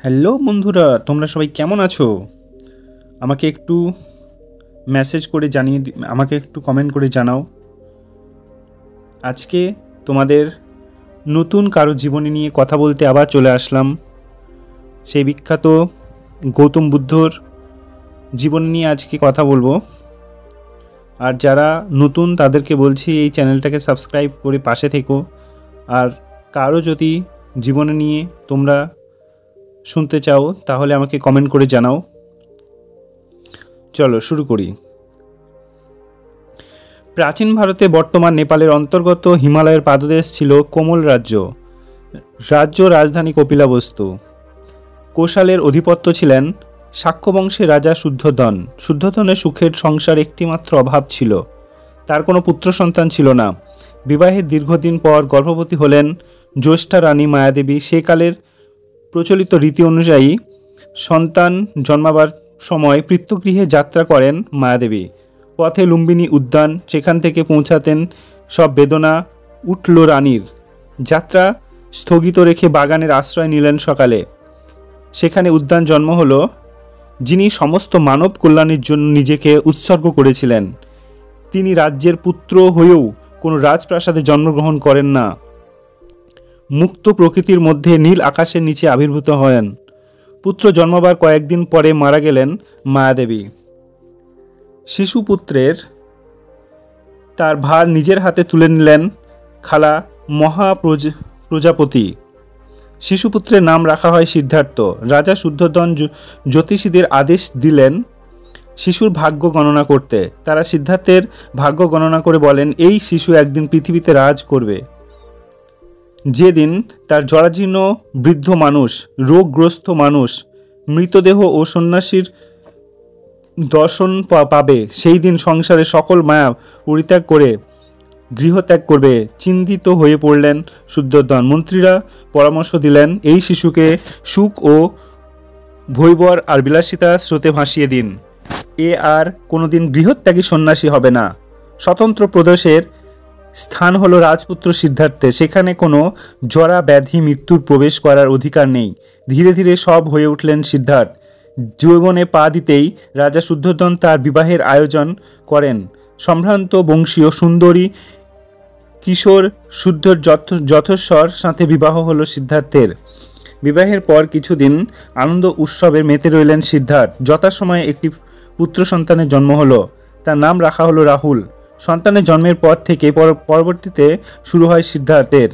Hello বন্ধুরা, তোমরা সবাই কেমন আছো? আমাকে একটু মেসেজ করে আমাকে একটু কমেন্ট করে জানাও। আজকে তোমাদের নতুন কারো জীবনী নিয়ে কথা বলতে আবার চলে আসলাম। সেই বিখ্যাত গৌতম বুদ্ধর জীবনী নিয়ে আজকে কথা বলবো। আর যারা নতুন তাদেরকে বলছি এই চ্যানেলটাকে সাবস্ক্রাইব করে পাশে থেকো। আর কারো যদি জীবনী নিয়ে তোমরা শুনতে চাও তাহলে আমাকে কমেন্ট করে জানাও। চলো শুরু করি। প্রাচীন ভারতে বর্তমান নেপালের অন্তর্গত হিমালয়ের পাদদেশ ছিল কোমল রাজ্য। রাজধানী কপিলাবস্তু। কোশালের অধিপত্য ছিলেন শাক্য বংশের রাজা শুদ্ধোধন। শুদ্ধোধনের সুখের সংসার একটিমাত্র অভাব ছিল, তার কোনো পুত্র সন্তান ছিল না। বিবাহের দীর্ঘদিন পর গর্ভবতী হলেন জ্যেষ্ঠা রানী মায়াদেবী। সেকালের প্রচলিত রীতি অনুযায়ী সন্তান জন্মাবার সময় পিতৃগৃহে যাত্রা করেন মায়াদেবী। পথে লুম্বিনী উদ্যান, সেখান থেকে পৌঁছাতেন সব বেদনা উঠল রানীর। যাত্রা স্থগিত রেখে বাগানের আশ্রয় নিলেন সকালে। সেখানে উদ্যান জন্ম হলো, যিনি সমস্ত মানব কল্যাণের জন্য নিজেকে উৎসর্গ করেছিলেন। তিনি রাজ্যের পুত্র হয়েও কোনো রাজপ্রাসাদে জন্মগ্রহণ করেন না। মুক্ত প্রকৃতির মধ্যে নীল আকাশের নিচে আবির্ভূত হন। পুত্র জন্মাবার কয়েকদিন পরে মারা গেলেন মায়াদেবী। শিশুপুত্রের তার ভার নিজের হাতে তুলে নিলেন খালা প্রজাপতি। শিশুপুত্রের নাম রাখা হয় সিদ্ধার্থ। রাজা শুদ্ধোধন জ্যোতিষীদের আদেশ দিলেন শিশুর ভাগ্য গণনা করতে। তারা সিদ্ধার্থের ভাগ্য গণনা করে বলেন, এই শিশু একদিন পৃথিবীতে রাজ করবে। যেদিন তার জরাজীর্ণ বৃদ্ধ মানুষ, রোগগ্রস্ত মানুষ, মৃতদেহ ও সন্ন্যাসীর দর্শন পাবে, সেই দিন সংসারের সকল মায়া পরিত্যাগ করে গৃহত্যাগ করবে। চিন্তিত হয়ে পড়লেন শুদ্ধোধন। মন্ত্রীরা পরামর্শ দিলেন, এই শিশুকে সুখ ও ভৈবর আর বিলাসিতার স্রোতে ভাসিয়ে দিন। এ আর কোনোদিন গৃহত্যাগী সন্ন্যাসী হবে না। স্বতন্ত্র প্রদেশের স্থান হলো রাজপুত্র সিদ্ধার্থের। সেখানে কোনো জরা ব্যাধি মৃত্যুর প্রবেশ করার অধিকার নেই। ধীরে ধীরে সব হয়ে উঠলেন সিদ্ধার্থ। যৌবনে পা দিতেই রাজা শুদ্ধোধন তার বিবাহের আয়োজন করেন। সম্ভ্রান্ত বংশীয় সুন্দরী কিশোর শুদ্ধর যথস্বর সাথে বিবাহ হলো সিদ্ধার্থের। বিবাহের পর কিছুদিন আনন্দ উৎসবে মেতে রইলেন সিদ্ধার্থ। যথাসময়ে একটি পুত্র সন্তানের জন্ম হলো। তার নাম রাখা হলো রাহুল। সন্তানের জন্মের পর থেকে পরবর্তীতে শুরু হয় সিদ্ধার্থের।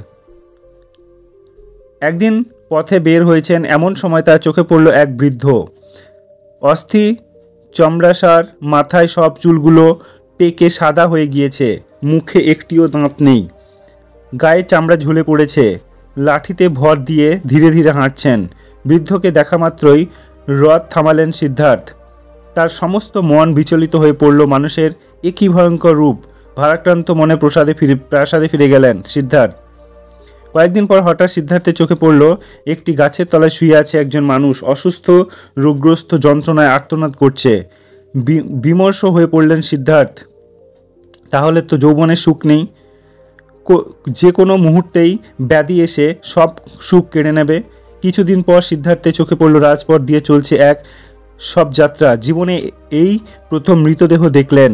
একদিন পথে বের হয়েছেন, এমন সময় তার চোখে পড়ল এক বৃদ্ধ। অস্থি চমড়াসার, মাথায় সব চুলগুলো পেকে সাদা হয়ে গিয়েছে, মুখে একটিও দাঁত নেই, গায়ে চামড়া ঝুলে পড়েছে, লাঠিতে ভর দিয়ে ধীরে ধীরে হাঁটছেন। বৃদ্ধকে দেখা মাত্রই রথ থামালেন সিদ্ধার্থ। তার সমস্ত মন বিচলিত হয়ে পড়ল। মানুষের একই ভয়ঙ্কর রূপ। ভারাক্রান্ত মনে প্রাসাদে ফিরে গেলেন সিদ্ধার্থ। কয়েকদিন পর হঠাৎ সিদ্ধার্থের চোখে পড়ল একটি গাছের তলায় শুয়ে আছে একজন মানুষ। অসুস্থ, রোগগ্রস্ত, যন্ত্রণায় আর্তনাদ করছে। বিমর্ষ হয়ে পড়লেন সিদ্ধার্থ। তাহলে তো যৌবনের সুখ নেই, যে কোনো মুহূর্তেই ব্যাধি এসে সব সুখ কেড়ে নেবে। কিছুদিন পর সিদ্ধার্থের চোখে পড়ল রাজপথ দিয়ে চলছে এক সব যাত্রা। জীবনে এই প্রথম মৃতদেহ দেখলেন।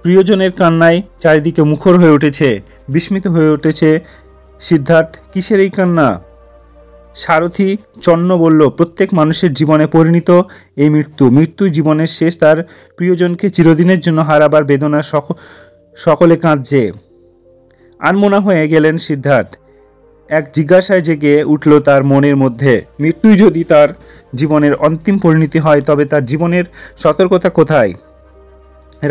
প্রিয়জনের কান্নায় চারিদিকে মুখর হয়ে উঠেছে। বিস্মিত হয়ে উঠেছে সিদ্ধার্থ। কিসের এই কান্না? সারথি চন্ন বলল, প্রত্যেক মানুষের জীবনে পরিণত এই মৃত্যুই জীবনের শেষ। তার প্রিয়জনকে চিরদিনের জন্য হারাবার বেদনা সকলে কাঁদছে। আনমনা হয়ে গেলেন সিদ্ধার্থ। এক জিজ্ঞাসায় জেগে উঠল তার মনের মধ্যে, মৃত্যুই যদি তার জীবনের অন্তিম পরিণতি হয় তবে তার জীবনের সতর্কতা কোথায়?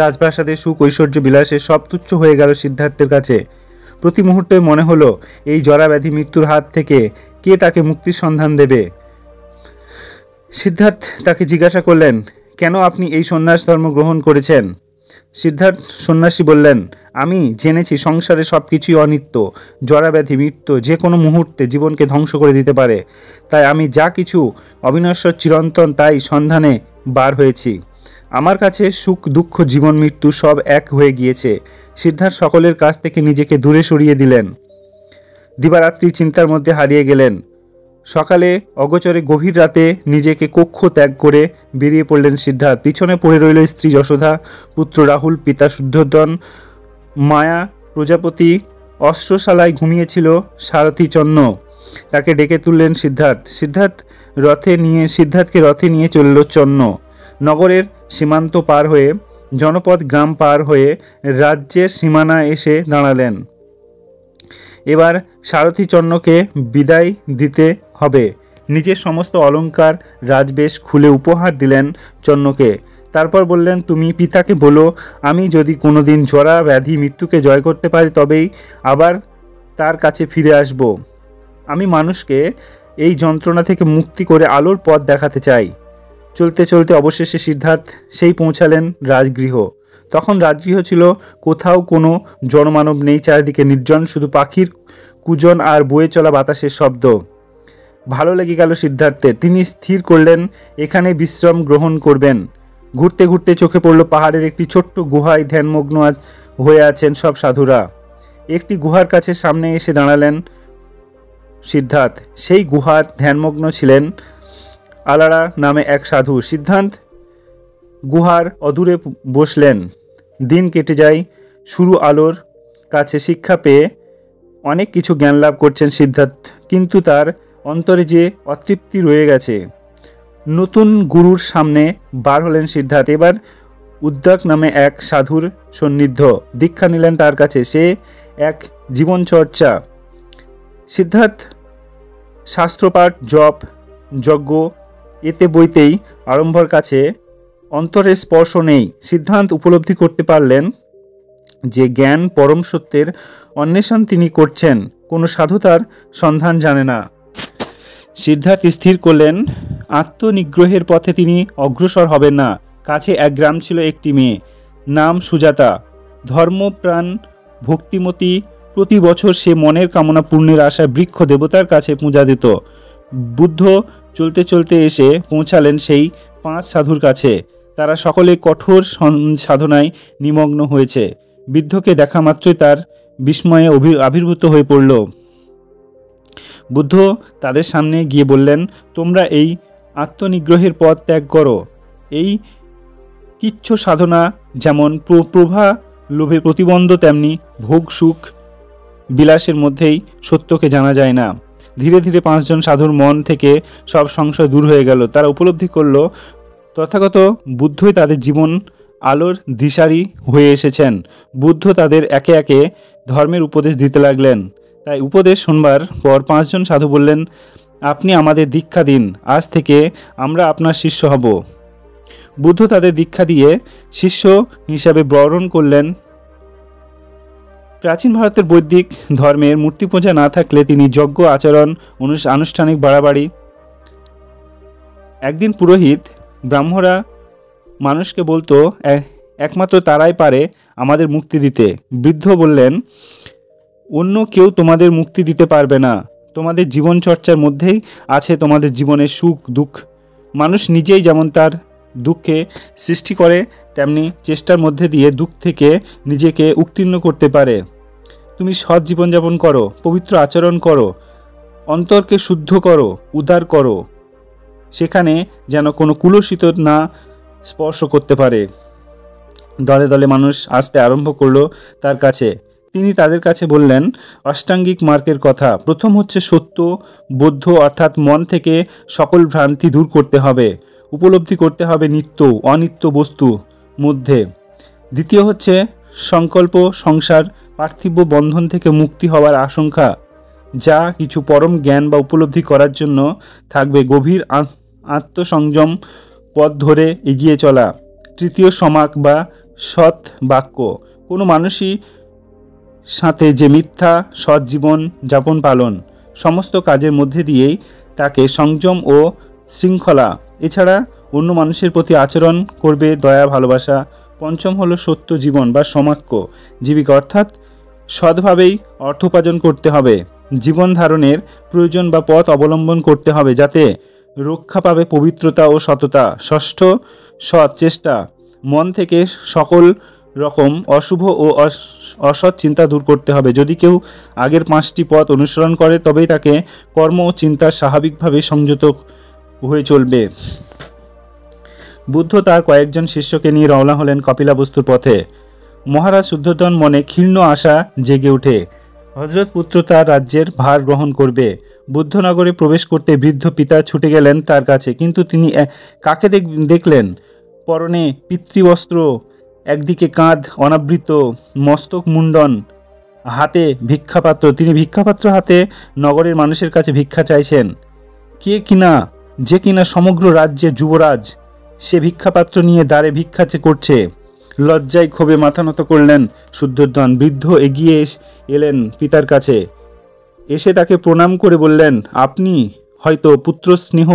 রাজপ্রাসাদের সুখ, ঐশ্বর্য, বিলাসে সব তুচ্ছ হয়ে গেল সিদ্ধার্থের কাছে। প্রতি মুহূর্তে মনে হলো, এই জরাব্যাধি মৃত্যুর হাত থেকে কে তাকে মুক্তির সন্ধান দেবে? সিদ্ধার্থ তাকে জিজ্ঞাসা করলেন, কেন আপনি এই সন্ন্যাস ধর্ম গ্রহণ করেছেন? সিদ্ধার্থ সন্ন্যাসী বললেন, আমি জেনেছি সংসারে সব কিছুই অনিত্য। জরাব্যাধি, মৃত্যু যে কোনো মুহূর্তে জীবনকে ধ্বংস করে দিতে পারে। তাই আমি যা কিছু অবিনশ্বর, চিরন্তন, তাই সন্ধানে বার হয়েছি। আমার কাছে সুখ, দুঃখ, জীবন, মৃত্যু সব এক হয়ে গিয়েছে। সিদ্ধার্থ সকলের কাছ থেকে নিজেকে দূরে সরিয়ে দিলেন। দিবারাত্রি চিন্তার মধ্যে হারিয়ে গেলেন। সকালে অগোচরে গভীর রাতে নিজেকে কক্ষ ত্যাগ করে বেরিয়ে পড়লেন সিদ্ধার্থ। পিছনে পড়ে রইল স্ত্রী যশোধা, পুত্র রাহুল, পিতা শুদ্ধোধন, মায়া প্রজাপতি। অস্ত্রশালায় ঘুমিয়েছিল সারথী চন্ন। তাকে ডেকে তুললেন সিদ্ধার্থকে রথে নিয়ে চলল চন্ন। নগরের সীমান্ত পার হয়ে, জনপদ গ্রাম পার হয়ে রাজ্যের সীমানায় এসে দাঁড়ালেন। এবার সারথী চন্নকে বিদায় দিতে হবে। নিজের সমস্ত অলংকার রাজবেশ খুলে উপহার দিলেন চন্নকে। তারপর বললেন, তুমি পিতাকে বলো, আমি যদি কোনোদিন জরা ব্যাধি মৃত্যুকে জয় করতে পারি তবেই আবার তার কাছে ফিরে আসব। আমি মানুষকে এই যন্ত্রণা থেকে মুক্তি করে আলোর পথ দেখাতে চাই। চলতে চলতে অবশেষে সিদ্ধার্থ সেই পৌঁছালেন রাজগৃহ। তখন রাজগৃহ ছিল, কোথাও কোনো জনমানব নেই, চারিদিকে নির্জন, শুধু পাখির কুজন আর বয়ে চলা বাতাসের শব্দ। ভালো লেগে গেল সিদ্ধার্থের। তিনি স্থির করলেন এখানে বিশ্রাম গ্রহণ করবেন। ঘুরতে ঘুরতে চোখে পড়ল পাহাড়ের একটি ছোট্ট গুহায় ধ্যানমগ্ন হয়ে আছেন সব সাধুরা। একটি গুহার কাছে সামনে এসে দাঁড়ালেন সিদ্ধার্থ। সেই গুহার ধ্যানমগ্ন ছিলেন আলারা নামে এক সাধু। সিদ্ধার্থ গুহার অদূরে বসলেন। দিন কেটে যায়। শুরু আলোর কাছে শিক্ষা পেয়ে অনেক কিছু জ্ঞান লাভ করছেন সিদ্ধার্থ, কিন্তু তার অন্তরে যে অতৃপ্তি রয়ে গেছে। নতুন গুরুর সামনে বার হলেন সিদ্ধার্থ। এবার উদ্দাক নামে এক সাধুর সান্নিধ্য। দীক্ষা নিলেন তার কাছে। সে এক জীবনচর্চা। সিদ্ধার্থ শাস্ত্রপাঠ, জপ, যজ্ঞ এতে বইতেই আরম্ভর কাছে অন্তরের স্পর্শ নেই। সিদ্ধান্ত উপলব্ধি করতে পারলেন যে জ্ঞান পরম সত্যের অন্বেষণ তিনি করছেন, কোনো সাধু তার সন্ধান জানে না। সিদ্ধার্থ স্থির করলেন আত্মনিগ্রহের পথে তিনি অগ্রসর হবেন না। কাছে এক গ্রাম ছিল, একটি মেয়ে, নাম সুজাতা, ধর্মপ্রাণ, ভক্তিমতী। প্রতি বছর সে মনের কামনা পূর্ণের আশায় বৃক্ষ দেবতার কাছে পূজা দিত। বুদ্ধ চলতে চলতে এসে পৌঁছালেন সেই 5 সাধুর কাছে। তারা সকলে কঠোর সাধনায় নিমগ্ন হয়েছে। বৃদ্ধকে দেখা মাত্রই তার বিস্ময়ে আবির্ভূত হয়ে পড়ল। বুদ্ধ তাদের সামনে গিয়ে বললেন, তোমরা এই আত্মনিগ্রহের পথ ত্যাগ করো। এই কিচ্ছ সাধনা যেমন প্রভা লোভে প্রতিবন্ধ, তেমনি ভোগ সুখ বিলাসের মধ্যেই সত্যকে জানা যায় না। ধীরে ধীরে 5 জন সাধুর মন থেকে সব সংশয় দূর হয়ে গেল। তারা উপলব্ধি করল তথাগত বুদ্ধই তাদের জীবন আলোর দিশারি হয়ে এসেছেন। বুদ্ধ তাদের একে একে ধর্মের উপদেশ দিতে লাগলেন। তাই উপদেশ শুনবার পর 5 জন সাধু বললেন, আপনি আমাদের দীক্ষা দিন, আজ থেকে আমরা আপনার শিষ্য হব। বুদ্ধ তাদের দীক্ষা দিয়ে শিষ্য হিসাবে বরণ করলেন। প্রাচীন ভারতের বৈদিক ধর্মের মূর্তি পূজা না থাকলে তিনি যজ্ঞ আচরণ আনুষ্ঠানিক বাড়াবাড়ি। একদিন পুরোহিত ব্রাহ্মরা মানুষকে বলতো, একমাত্র তারাই পারে আমাদের মুক্তি দিতে। বৃদ্ধ বললেন, অন্য কেউ তোমাদের মুক্তি দিতে পারবে না। তোমাদের জীবন চর্চার মধ্যেই আছে তোমাদের জীবনের সুখ দুঃখ। মানুষ নিজেই যেমন তার দুঃখে সৃষ্টি করে, তেমনি চেষ্টার মধ্যে দিয়ে দুঃখ থেকে নিজেকে উত্তীর্ণ করতে পারে। তুমি সৎ জীবনযাপন করো, পবিত্র আচরণ করো, অন্তরকে শুদ্ধ করো, উদার করো, সেখানে যেন কোনো কুলসিত না স্পর্শ করতে পারে। দলে দলে মানুষ আসতে আরম্ভ করলো তার কাছে। তিনি তাদের কাছে বললেন অষ্টাঙ্গিক মার্গের কথা। প্রথম হচ্ছে সত্য বোধ, অর্থাৎ মন থেকে সকল ভ্রান্তি দূর করতে হবে, উপলব্ধি করতে হবে নিত্য অনিত্য বস্তু মধ্যে। দ্বিতীয় হচ্ছে সংকল্প, সংসার, পার্থিব বন্ধন থেকে মুক্তি হওয়ার আশঙ্কা, যা কিছু পরম জ্ঞান বা উপলব্ধি করার জন্য থাকবে গভীর আত্মসংযম, পথ ধরে এগিয়ে চলা। তৃতীয় সমাক বা সৎ বাক্য, কোনো মানুষই সাথে যে মিথ্যা সৎ জীবন যাপন পালন, সমস্ত কাজের মধ্যে দিয়েই তাকে সংযম ও শৃঙ্খলা, এছাড়া অন্য মানুষের প্রতি আচরণ করবে দয়া ভালোবাসা। পঞ্চম হলো সত্য জীবন বা সমাক্য জীবিকা, অর্থাৎ সৎভাবেই অর্থোপার্জন করতে হবে। জীবন ধারণের প্রয়োজন বা পথ অবলম্বন করতে হবে যাতে রক্ষা পাবে পবিত্রতা ও সততা। ষষ্ঠ সৎ চেষ্টা, মন থেকে সকল রকম অশুভ ও অসৎ চিন্তা দূর করতে হবে। যদি কেউ আগের 5টি পথ অনুসরণ করে তবেই তাকে কর্ম ও চিন্তা স্বাভাবিকভাবে সংযত হয়ে চলবে। বুদ্ধ তার কয়েকজন শিষ্যকে নিয়ে রওনা হলেন কপিলাবস্তুর পথে। মহারাজ শুদ্ধোধন মনে ক্ষীণ আশা জেগে ওঠে। হযরত পুত্র তার রাজ্যের ভার গ্রহণ করবে। বুদ্ধনগরে প্রবেশ করতে বৃদ্ধ পিতা ছুটে গেলেন তার কাছে, কিন্তু তিনি কাকে দেখলেন? পরনে পিতৃবস্ত্র, একদিকে কাঁধ অনাবৃত, মস্তক মুন্ডন, হাতে ভিক্ষাপাত্র। তিনি ভিক্ষাপাত্র হাতে নগরের মানুষের কাছে ভিক্ষা চাইছেন। যে কিনা সমগ্র রাজ্যের যুবরাজ, সে ভিক্ষাপাত্র নিয়ে দ্বারে ভিক্ষা করছে। লজ্জায় ক্ষোভে মাথা নত করলেন শুদ্ধোধন। বৃদ্ধ এগিয়ে এলেন পিতার কাছে, এসে তাকে প্রণাম করে বললেন, আপনি হয়তো পুত্র স্নেহ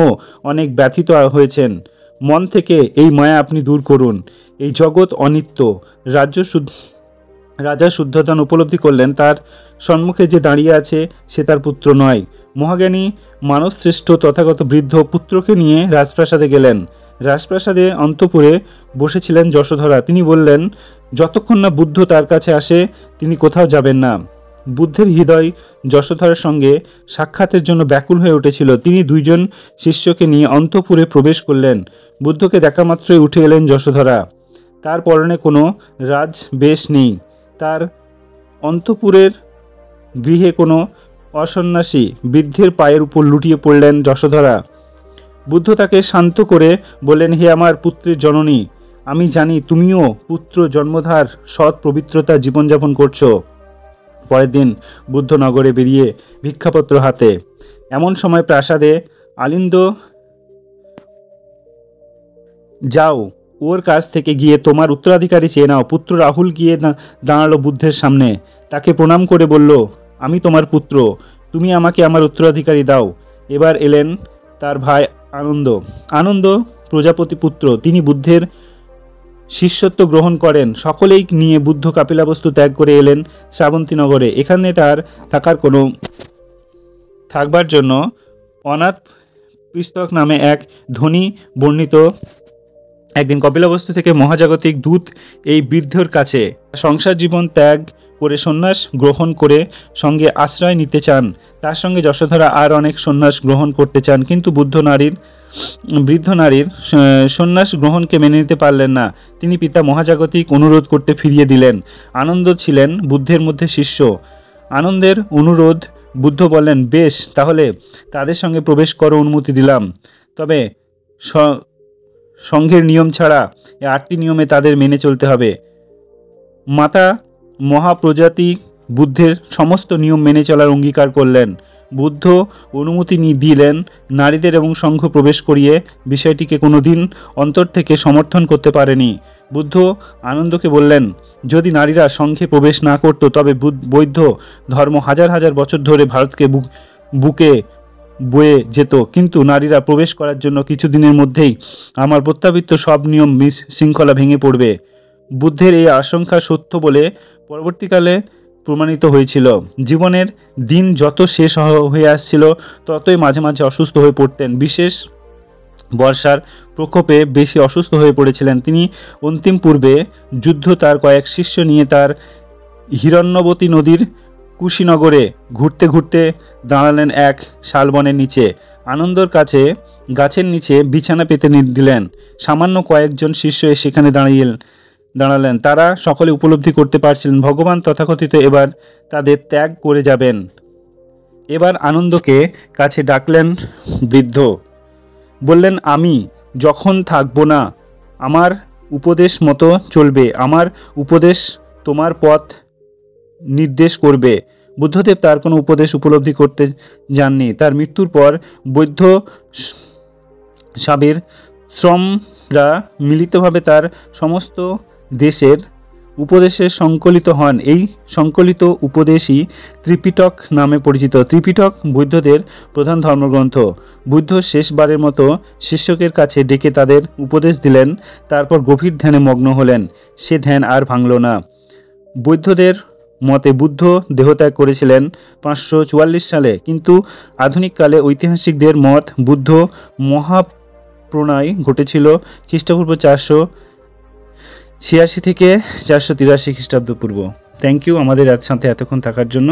অনেক ব্যথিত হয়েছেন। মন থেকে এই মায়া আপনি দূর করুন। এই জগৎ অনিত্য। রাজা শুদ্ধোধন উপলব্ধি করলেন তার সম্মুখে যে দাঁড়িয়ে আছে সে তার পুত্র নয়। মহাজ্ঞানী মানবশ্রেষ্ঠ তথাগত বৃদ্ধ পুত্রকে নিয়ে রাজপ্রাসাদে গেলেন। রাজপ্রাসাদে অন্তঃপুরে বসেছিলেন যশোধরা। তিনি বললেন, যতক্ষণ না বুদ্ধ তার কাছে আসে তিনি কোথাও যাবেন না। বুদ্ধের হৃদয় যশোধরার সঙ্গে সাক্ষাতের জন্য ব্যাকুল হয়ে উঠেছিল। তিনি 2 জন শিষ্যকে নিয়ে অন্তঃপুরে প্রবেশ করলেন। বুদ্ধকে দেখা মাত্রই উঠে এলেন যশোধরা। তার পরনে কোনো রাজবেশ নেই। তার অন্তঃপুরের গৃহে কোনো অসন্ন্যাসী। বৃদ্ধের পায়ের উপর লুটিয়ে পড়লেন যশোধরা। বুদ্ধ তাকে শান্ত করে বললেন, হে আমার পুত্রের জননী, আমি জানি তুমিও পুত্র জন্মধার সৎ পবিত্রতা জীবনযাপন করছো। পরের দিন বুদ্ধ নগরে বেরিয়ে ভিক্ষাপত্র হাতে। এমন সময় প্রাসাদে আলিন্দ, যাও ওর কাছ থেকে গিয়ে তোমার উত্তরাধিকারী চেয়ে নাও। পুত্র রাহুল গিয়ে দাঁড়ালো বুদ্ধের সামনে। তাকে প্রণাম করে বলল, আমি তোমার পুত্র, তুমি আমাকে আমার উত্তরাধিকারী দাও। এবার এলেন তার ভাই আনন্দ প্রজাপতি পুত্র। তিনি বুদ্ধের শিষ্যত্ব গ্রহণ করেন। সকলেই নিয়ে বুদ্ধ কাপিলাবস্তু ত্যাগ করে এলেন শ্রাবন্তী নগরে। এখানে তার থাকবার জন্য অনাথ পিস্তক নামে এক ধনী বর্ণিত একদিন কপিলাবস্তু থেকে মহাজাগতিক দূত এই বৃদ্ধর কাছে সংসার জীবন ত্যাগ করে সন্ন্যাস গ্রহণ করে সঙ্গে আশ্রয় নিতে চান। তার সঙ্গে যশোধরা আর অনেক সন্ন্যাস গ্রহণ করতে চান, কিন্তু বৃদ্ধ নারীর সন্ন্যাস গ্রহণকে মেনে নিতে পারলেন না। তিনি পিতা মহাজাগতিক অনুরোধ করতে ফিরিয়ে দিলেন। আনন্দ ছিলেন বুদ্ধের মধ্যে শিষ্য। আনন্দের অনুরোধ বুদ্ধ বললেন, বেশ, তাহলে তাদের সঙ্গে প্রবেশ করো, অনুমতি দিলাম। তবে সংঘের নিয়ম ছাড়া 8টি নিয়মে তাদের মেনে চলতে হবে। মাতা মহাপ্রজাতি বুদ্ধের সমস্ত নিয়ম মেনে চলার অঙ্গীকার করলেন। বুদ্ধ অনুমতি দিলেন। নারীদের এবং সংঘ প্রবেশ করিয়ে বিষয়টিকে কোনোদিন অন্তর থেকে সমর্থন করতে পারেনি। বুদ্ধ আনন্দকে বললেন, যদি নারীরা সংঘে প্রবেশ না করত তবে বৌদ্ধ ধর্ম হাজার হাজার বছর ধরে ভারতকে বুকে বয়ে যেত, কিন্তু নারীরা প্রবেশ করার জন্য কিছুদিনের মধ্যেই আমার প্রত্যাবৃত্ত সব নিয়ম শৃঙ্খলা ভেঙে পড়বে। বুদ্ধের এই আশঙ্কা সত্য বলে পরবর্তীকালে প্রমাণিত হয়েছিল। জীবনের দিন যত শেষ হয়ে আসছিল ততই মাঝে মাঝে অসুস্থ হয়ে পড়তেন। বিশেষ বর্ষার প্রকোপে বেশি অসুস্থ হয়ে পড়েছিলেন তিনি। অন্তিম পূর্বে যুদ্ধ তার কয়েক শিষ্য নিয়ে তার হিরণ্যবতী নদীর কুশীনগরে ঘুরতে ঘুরতে দাঁড়ালেন এক শালবনের নিচে। আনন্দর কাছে গাছের নিচে বিছানা পেতে দিলেন। সামান্য কয়েকজন শিষ্য সেখানে দাঁড়ালেন। তারা সকলে উপলব্ধি করতে পারছিলেন ভগবান তথাকথিত এবার তাদের ত্যাগ করে যাবেন। এবার আনন্দকে কাছে ডাকলেন বৃদ্ধ। বললেন, আমি যখন থাকবো না আমার উপদেশ মতো চলবে, আমার উপদেশ তোমার পথ নির্দেশ করবে। বুদ্ধদেব তার কোনো উপদেশ উপলব্ধি করতে যাননি। তার মৃত্যুর পর বৌদ্ধ সাবের শ্রমরা মিলিতভাবে তার সমস্ত দেশের উপদেশে সংকলিত হন। এই সংকলিত উপদেশই ত্রিপিটক নামে পরিচিত। ত্রিপিটক বৌদ্ধদের প্রধান ধর্মগ্রন্থ। বুদ্ধ শেষবারের মতো শিষ্যকের কাছে ডেকে তাদের উপদেশ দিলেন, তারপর গভীর ধ্যানে মগ্ন হলেন। সে ধ্যান আর ভাঙল না। বৌদ্ধদের মতে বুদ্ধ দেহত্যাগ করেছিলেন 544 সালে, কিন্তু আধুনিককালে ঐতিহাসিকদের মত বুদ্ধ মহাপ্রণয় ঘটেছিল খ্রিস্টপূর্ব 86 থেকে 483 খ্রিস্টাব্দ পূর্ব। থ্যাংক ইউ আমাদের সাথে এতক্ষণ থাকার জন্য।